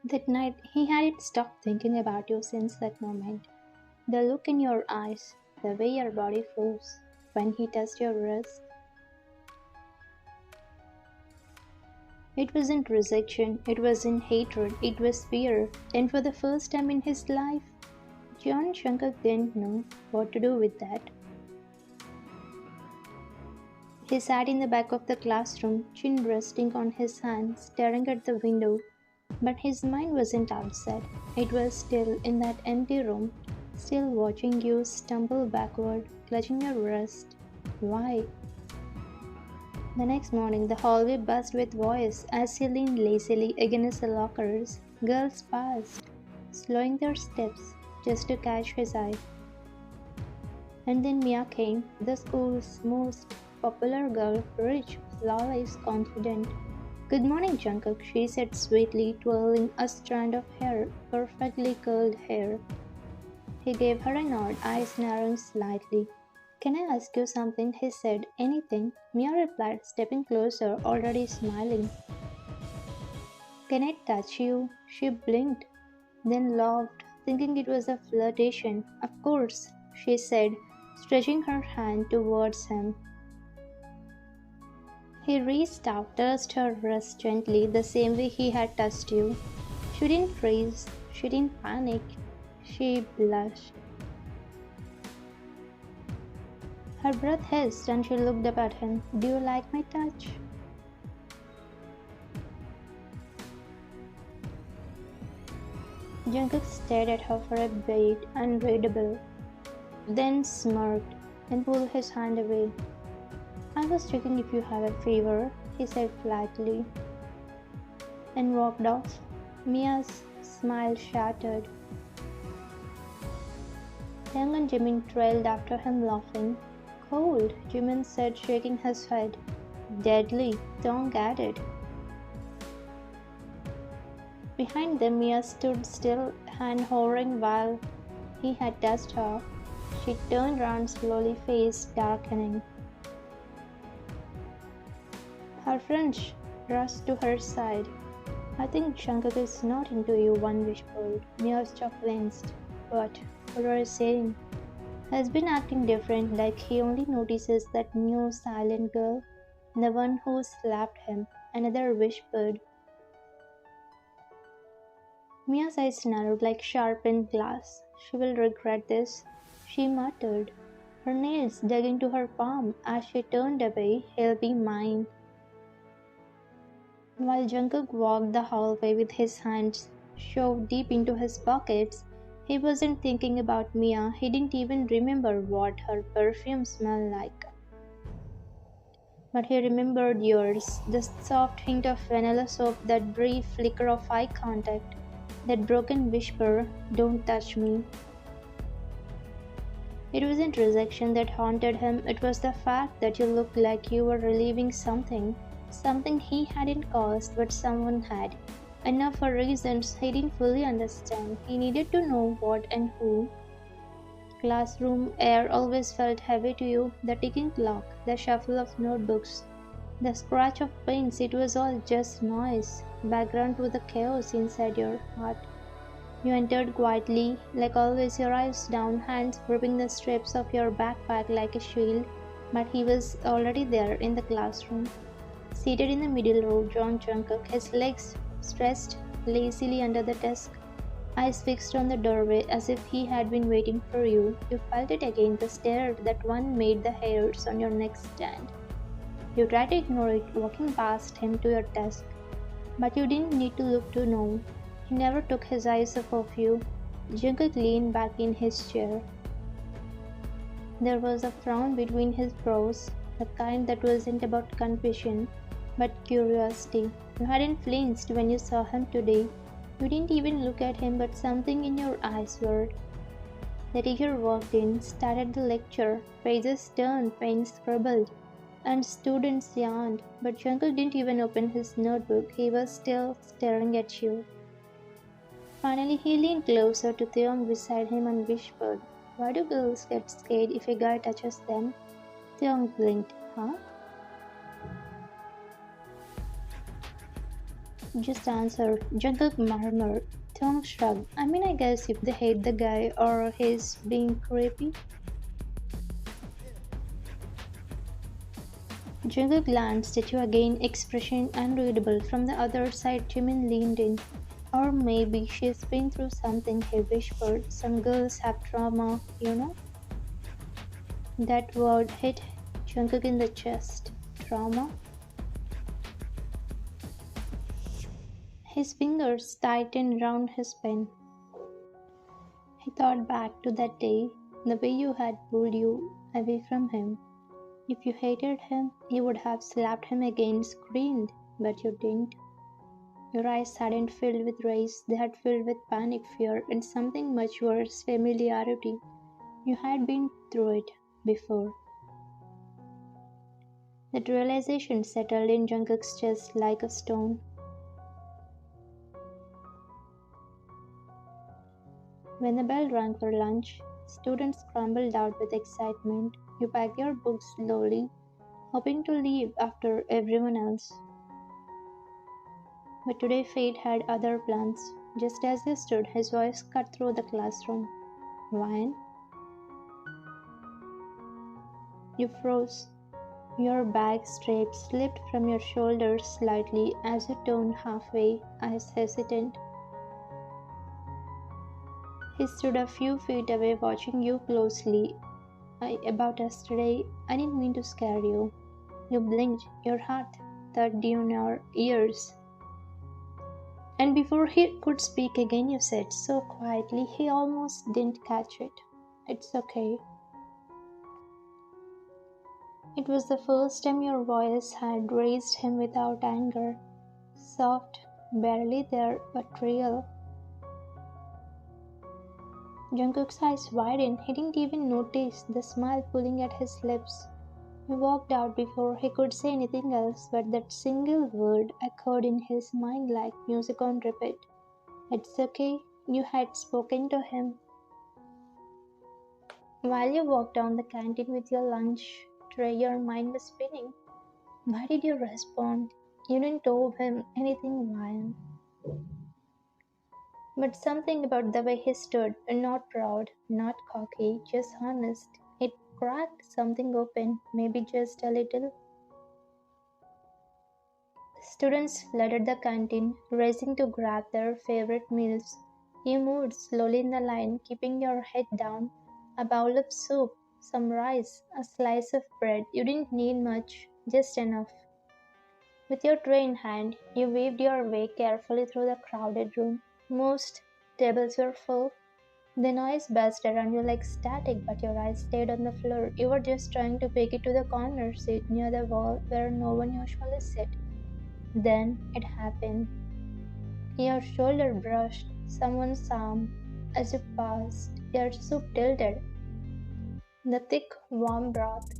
That night, he hadn't stopped thinking about you since that moment. The look in your eyes, the way your body froze when he touched your wrist. It wasn't rejection, it wasn't hatred, it was fear. And for the first time in his life, John Jungkook didn't know what to do with that. He sat in the back of the classroom, chin resting on his hand, staring at the window. But his mind wasn't outside. It was still in that empty room, still watching you stumble backward, clutching your wrist. Why? The next morning, the hallway buzzed with voice as he leaned lazily against the lockers. Girls passed, slowing their steps just to catch his eye. And then Mia came, the school's most popular girl, rich, flawless, confident. Good morning, Jungkook, she said sweetly, twirling a strand of hair, perfectly curled hair. He gave her a nod, eyes narrowing slightly. Can I ask you something? He said. Anything? Mia replied, stepping closer, already smiling. Can I touch you? She blinked, then laughed, thinking it was a flirtation. Of course, she said, stretching her hand towards him. He reached out, touched her wrist gently, the same way he had touched you. She didn't freeze, she didn't panic, she blushed. Her breath hissed and she looked up at him. Do you like my touch? Jungkook stared at her for a bit, unreadable, then smirked and pulled his hand away. I was checking if you have a fever, he said flatly, and walked off. Mia's smile shattered. Young and Jimin trailed after him laughing. Cold, Jimin said, shaking his head. Deadly, don't get it. Behind them, Mia stood still, hand hovering while he had touched her. She turned round slowly, face darkening. Her friends rushed to her side. I think Jungkook is not into you, one whispered. Mia's jaw clenched. What are you saying? Has been acting different, like he only notices that new silent girl, the one who slapped him. Another whispered. Mia's eyes narrowed like sharpened glass. She will regret this, she muttered. Her nails dug into her palm as she turned away. He'll be mine. While Jungkook walked the hallway with his hands shoved deep into his pockets, he wasn't thinking about Mia. He didn't even remember what her perfume smelled like. But he remembered yours, the soft hint of vanilla soap, that brief flicker of eye contact, that broken whisper, don't touch me. It wasn't rejection that haunted him, it was the fact that you looked like you were relieving something, something he hadn't caused but someone had. Enough for reasons he didn't fully understand. He needed to know what and who. Classroom air always felt heavy to you, the ticking clock, the shuffle of notebooks, the scratch of pens, it was all just noise, background to the chaos inside your heart. You entered quietly, like always, your eyes down, hands gripping the straps of your backpack like a shield, but he was already there in the classroom. Seated in the middle row, John Jungkook, his legs stretched lazily under the desk, eyes fixed on the doorway as if he had been waiting for you. You felt it again, the stare that one made the hairs on your neck stand. You tried to ignore it, walking past him to your desk, but you didn't need to look to know. He never took his eyes off of you. Jungkook leaned back in his chair. There was a frown between his brows, the kind that wasn't about confusion, but curiosity. You hadn't flinched when you saw him today. You didn't even look at him, but something in your eyes whirred. The teacher walked in, started the lecture, pages turned, pens scribbled, and students yawned, but Jungkook didn't even open his notebook. He was still staring at you. Finally, he leaned closer to Theon beside him and whispered, Why do girls get scared if a guy touches them? Theon blinked. Huh? Just answer. Jungkook murmured. Tongue shrugged. I mean, I guess if they hate the guy or he's being creepy. Jungkook glanced at you again, expression unreadable. From the other side, Jimin leaned in. Or maybe she's been through something, he whispered. Some girls have trauma, you know? That word hit Jungkook in the chest. Trauma? His fingers tightened round his pen. He thought back to that day, the way you had pulled you away from him. If you hated him, you would have slapped him again, screamed, but you didn't. Your eyes hadn't filled with rage, they had filled with panic, fear, and something much worse, familiarity. You had been through it before. That realization settled in Jungkook's chest like a stone. When the bell rang for lunch, students scrambled out with excitement. You packed your books slowly, hoping to leave after everyone else. But today fate had other plans. Just as you stood, his voice cut through the classroom. Ryan? You froze. Your bag strap slipped from your shoulders slightly as you turned halfway, eyes hesitant. He stood a few feet away watching you closely. About yesterday, I didn't mean to scare you. You blinked, your heart thudded in your ears. And before he could speak again, you said so quietly he almost didn't catch it. It's okay. It was the first time your voice had raised him without anger. Soft, barely there, but real. Jungkook's eyes widened. He didn't even notice the smile pulling at his lips. He walked out before he could say anything else, but that single word echoed in his mind like music on repeat. It's okay, you had spoken to him. While you walked down the canteen with your lunch tray, your mind was spinning. Why did you respond? You didn't owe him anything, Ryan. But something about the way he stood, not proud, not cocky, just honest, it cracked something open, maybe just a little. Students flooded the canteen, racing to grab their favorite meals. You moved slowly in the line, keeping your head down. A bowl of soup, some rice, a slice of bread. You didn't need much, just enough. With your tray in hand, you weaved your way carefully through the crowded room. Most tables were full. The noise buzzed around you like static, but your eyes stayed on the floor. You were just trying to make it to the corner seat near the wall where no one usually sat. Then it happened. Your shoulder brushed someone's arm as you passed. Your soup tilted. The thick, warm broth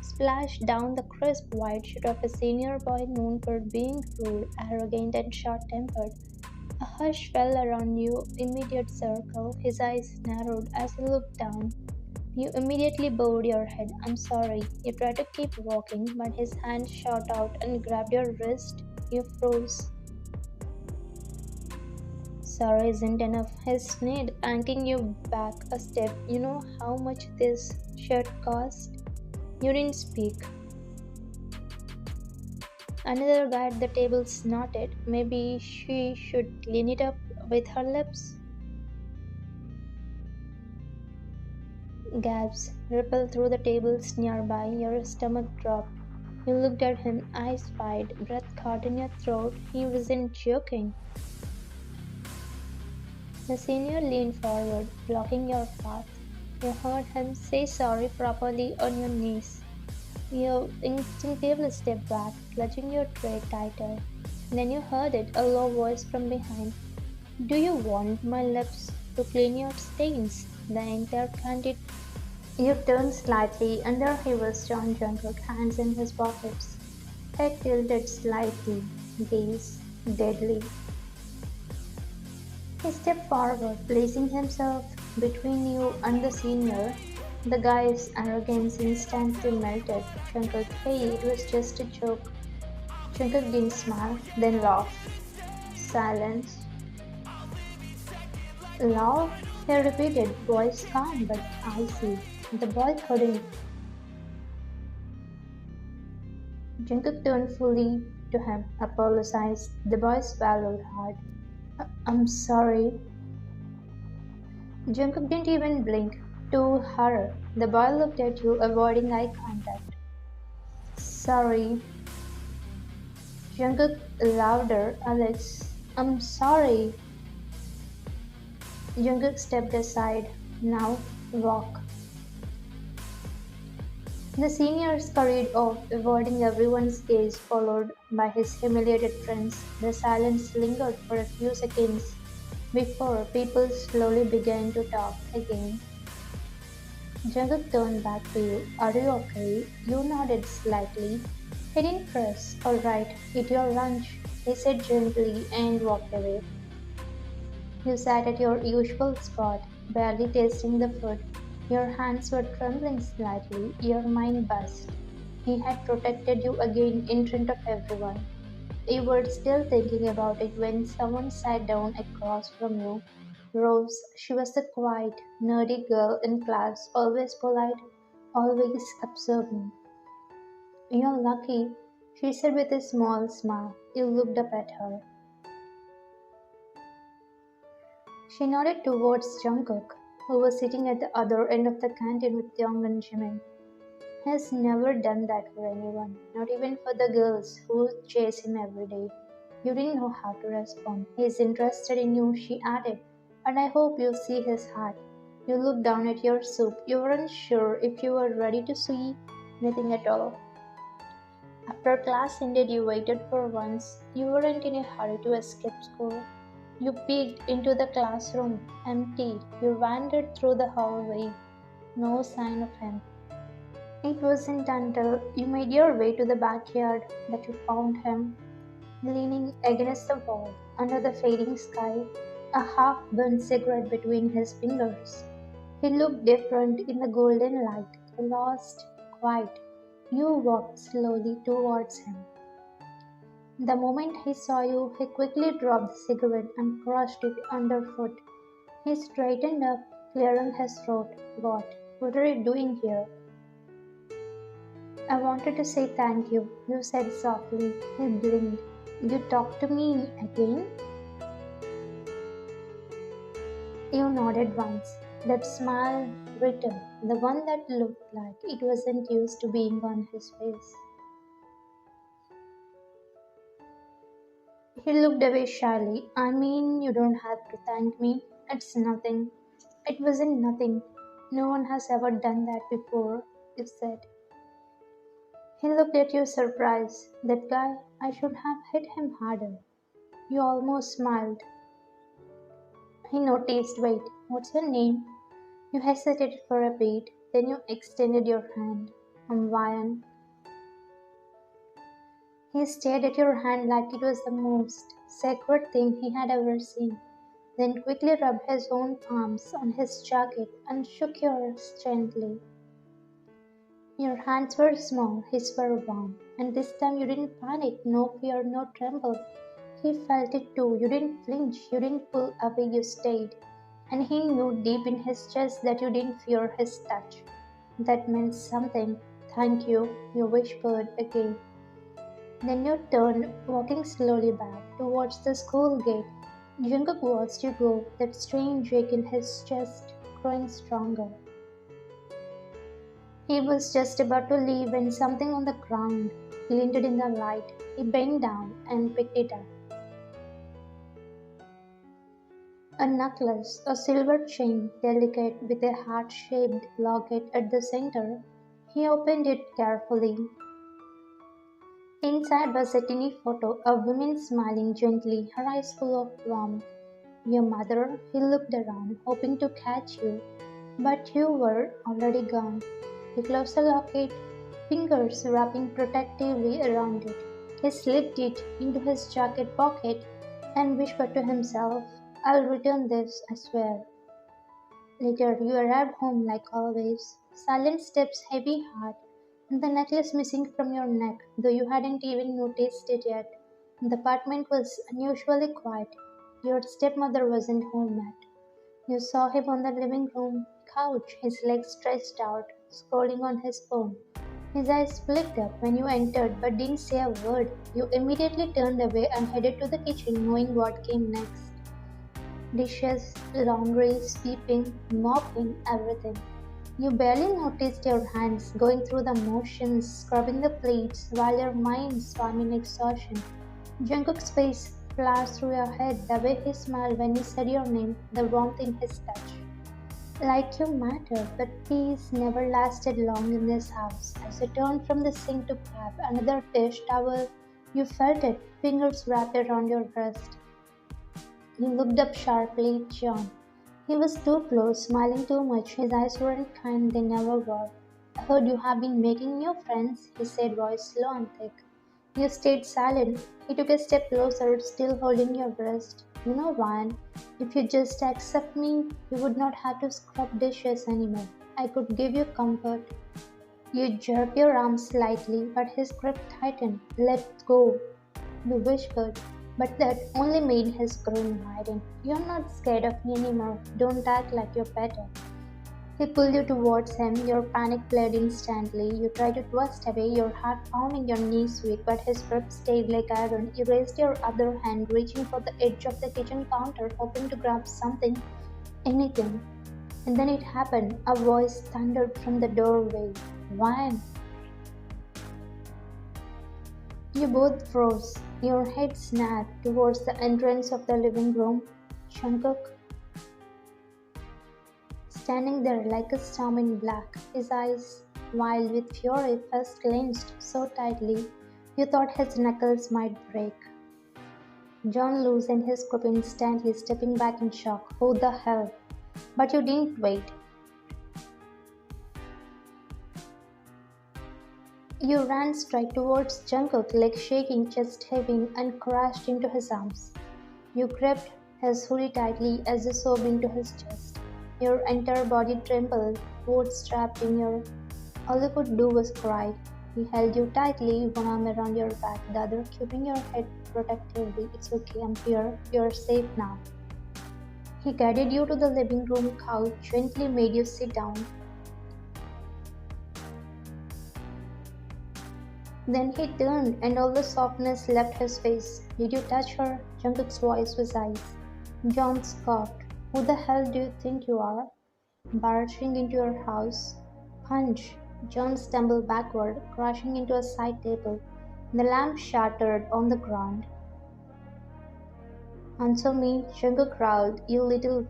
splashed down the crisp white shirt of a senior boy known for being rude, arrogant, and short-tempered. A hush fell around your immediate circle. His eyes narrowed as he looked down. You immediately bowed your head. I'm sorry. You tried to keep walking, but his hand shot out and grabbed your wrist. You froze. Sorry isn't enough. He sneered, anking you back a step. You know how much this shirt cost? You didn't speak. Another guy at the table snorted. Maybe she should clean it up with her lips. Gasps rippled through the tables nearby. Your stomach dropped. You looked at him, eyes wide, breath caught in your throat. He wasn't joking. The senior leaned forward, blocking your path. You heard him say sorry properly on your knees. You instinctively stepped back, clutching your tray tighter. Then you heard it, a low voice from behind. Do you want my lips to clean your stains? The entire candid. You turned slightly, and there he was, John Jungkook, hands in his pockets. Head tilted slightly, gaze deadly. He stepped forward, placing himself between you and the senior. The guy's arrogance instantly melted. Jungkook, hey, it was just a joke. Jungkook didn't smile, then laughed. Silence. Love, he repeated, voice calm but icy. The boy couldn't. Jungkook turned fully to him, apologized. The boy swallowed hard. I'm sorry. Jungkook didn't even blink. To her, the boy looked at you, avoiding eye contact. Sorry. Jungkook louder, Alex. I'm sorry. Jungkook stepped aside. Now, walk. The seniors scurried off, avoiding everyone's gaze, followed by his humiliated friends. The silence lingered for a few seconds before people slowly began to talk again. Jungkook turned back to you. Are you okay? You nodded slightly. He didn't press. Alright, eat your lunch, he said gently and walked away. You sat at your usual spot, barely tasting the food. Your hands were trembling slightly, your mind buzzed. He had protected you again in front of everyone. You were still thinking about it when someone sat down across from you. Rose, she was the quiet, nerdy girl in class, always polite, always observing. You're lucky, she said with a small smile. You looked up at her. She nodded towards Jungkook, who was sitting at the other end of the canteen with Young and Jimin. He has never done that for anyone, not even for the girls who chase him every day. You didn't know how to respond. He's interested in you, she added, and I hope you see his heart. You looked down at your soup. You weren't sure if you were ready to see anything at all. After class ended, you waited for once. You weren't in a hurry to escape school. You peeked into the classroom, empty. You wandered through the hallway, no sign of him. It wasn't until you made your way to the backyard that you found him, leaning against the wall, under the fading sky, a half burnt cigarette between his fingers. He looked different in the golden light, lost, quiet. You walked slowly towards him. The moment he saw you, he quickly dropped the cigarette and crushed it underfoot. He straightened up, clearing his throat. What? What are you doing here? I wanted to say thank you, you said softly. He blinked. You talked to me again? You nodded once. That smile returned, the one that looked like it wasn't used to being on his face. He looked away shyly. I mean, you don't have to thank me. It's nothing. It wasn't nothing. No one has ever done that before, you said. He looked at you surprised. That guy, I should have hit him harder. You almost smiled. He noticed. Wait, what's your name? You hesitated for a beat, then you extended your hand. I'm Vian. He stared at your hand like it was the most sacred thing he had ever seen, then quickly rubbed his own palms on his jacket and shook yours gently. Your hands were small, his were warm, and this time you didn't panic, no fear, no tremble. He felt it too. You didn't flinch, you didn't pull away, you stayed. And he knew deep in his chest that you didn't fear his touch. That meant something. Thank you whispered again. Then you turned, walking slowly back towards the school gate. Jungkook watched you go, that strange ache in his chest growing stronger. He was just about to leave when something on the ground glinted in the light. He bent down and picked it up. A necklace, a silver chain, delicate with a heart-shaped locket at the center. He opened it carefully. Inside was a tiny photo, a woman smiling gently, her eyes full of warmth. Your mother, he looked around, hoping to catch you, but you were already gone. He closed the locket, fingers wrapping protectively around it. He slipped it into his jacket pocket and whispered to himself, I'll return this, I swear. Later, you arrived home like always, silent steps, heavy heart, and the necklace missing from your neck, though you hadn't even noticed it yet. The apartment was unusually quiet. Your stepmother wasn't home yet. You saw him on the living room couch, his legs stretched out, scrolling on his phone. His eyes flicked up when you entered but didn't say a word. You immediately turned away and headed to the kitchen, knowing what came next. Dishes, laundry, sweeping, mopping, everything. You barely noticed your hands going through the motions, scrubbing the plates, while your mind swam in exhaustion. Jungkook's face flashed through your head, the way he smiled when you said your name, the warmth in his touch. Like you mattered, but peace never lasted long in this house. As you turned from the sink to grab another dish towel, you felt it, fingers wrapped around your wrist. You looked up sharply at John. He was too close, smiling too much. His eyes weren't kind, they never were. I heard you have been making new friends, he said, voice low and thick. You stayed silent. He took a step closer, still holding your wrist. You know, Ryan, if you just accept me, you would not have to scrub dishes anymore. I could give you comfort. You jerked your arm slightly, but his grip tightened. Let go, you whispered, but that only made his grin widen. You're not scared of me anymore. Don't act like you're better. He pulled you towards him, your panic fled instantly. You tried to twist away, your heart pounding, your knees weak, but his grip stayed like iron. You raised your other hand, reaching for the edge of the kitchen counter, hoping to grab something, anything. And then it happened. A voice thundered from the doorway. Wham! You both froze. Your head snapped towards the entrance of the living room. Jungkook, standing there like a storm in black, his eyes wild with fury, first clenched so tightly you thought his knuckles might break. John loosened his grip instantly, stepping back in shock. Who the hell? But you didn't wait. You ran straight towards Jungkook, legs shaking, chest heaving, and crashed into his arms. You gripped his hoodie tightly as you sobbed into his chest. Your entire body trembled, words trapped in your. All you could do was cry. He held you tightly, one arm around your back, the other keeping your head protectively. It's okay, I'm here. You're safe now. He guided you to the living room couch, gently made you sit down. Then he turned, and all the softness left his face. Did you touch her? Jungkook's voice was ice. John scoffed. Who the hell do you think you are? Barging into your house. Punch! John stumbled backward, crashing into a side table. The lamp shattered on the ground. Answer me, Jungkook growled. You little.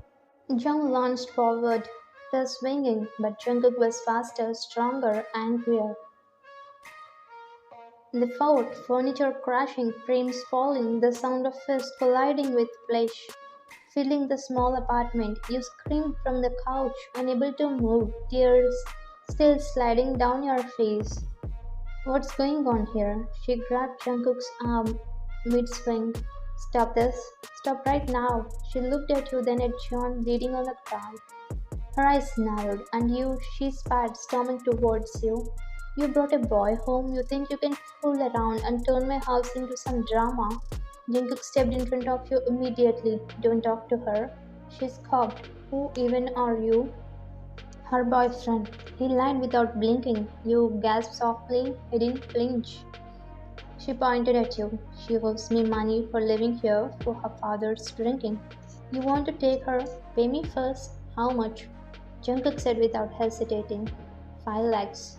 John launched forward, still swinging, but Jungkook was faster, stronger, angrier. The fort, furniture crashing, frames falling, the sound of fists colliding with flesh, filling the small apartment. You screamed from the couch, unable to move, tears still sliding down your face. What's going on here? She grabbed Jungkook's arm mid-swing. Stop this. Stop right now. She looked at you, then at John, bleeding on the ground. Her eyes narrowed, and she spat, storming towards you. You brought a boy home. You think you can fool around and turn my house into some drama? Jungkook stepped in front of you immediately. Don't talk to her. She scoffed. Who even are you? Her boyfriend. He lied without blinking. You gasped softly. He didn't flinch. She pointed at you. She owes me money for living here, for her father's drinking. You want to take her? Pay me first. How much? Jungkook said without hesitating. 5 lakhs.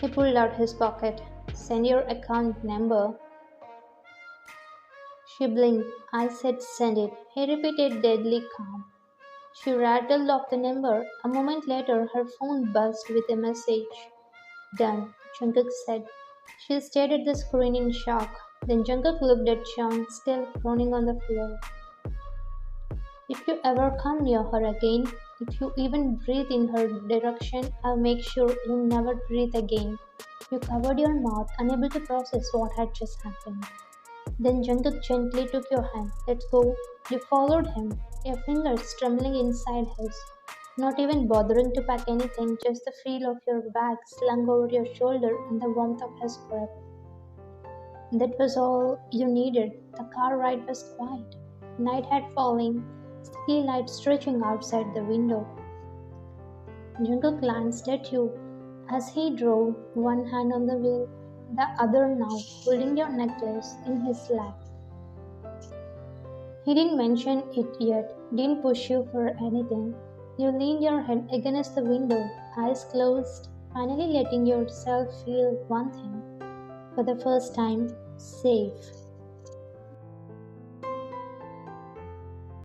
He pulled out his pocket. Send your account number. She blinked. I said send it. He repeated deadly calm. She rattled off the number. A moment later, her phone buzzed with a message. Done, Jungkook said. She stared at the screen in shock. Then Jungkook looked at John, still groaning on the floor. If you ever come near her again, if you even breathe in her direction, I'll make sure you never breathe again. You covered your mouth, unable to process what had just happened. Then Jungkook gently took your hand. Let's go. You followed him, your fingers trembling inside his, not even bothering to pack anything, just the feel of your bag slung over your shoulder and the warmth of his grip. That was all you needed. The car ride was quiet. Night had fallen, city lights stretching outside the window. Jungkook glanced at you as he drove, one hand on the wheel, the other now holding your necklace in his lap. He didn't mention it yet, didn't push you for anything. You leaned your head against the window, eyes closed, finally letting yourself feel one thing. For the first time, safe.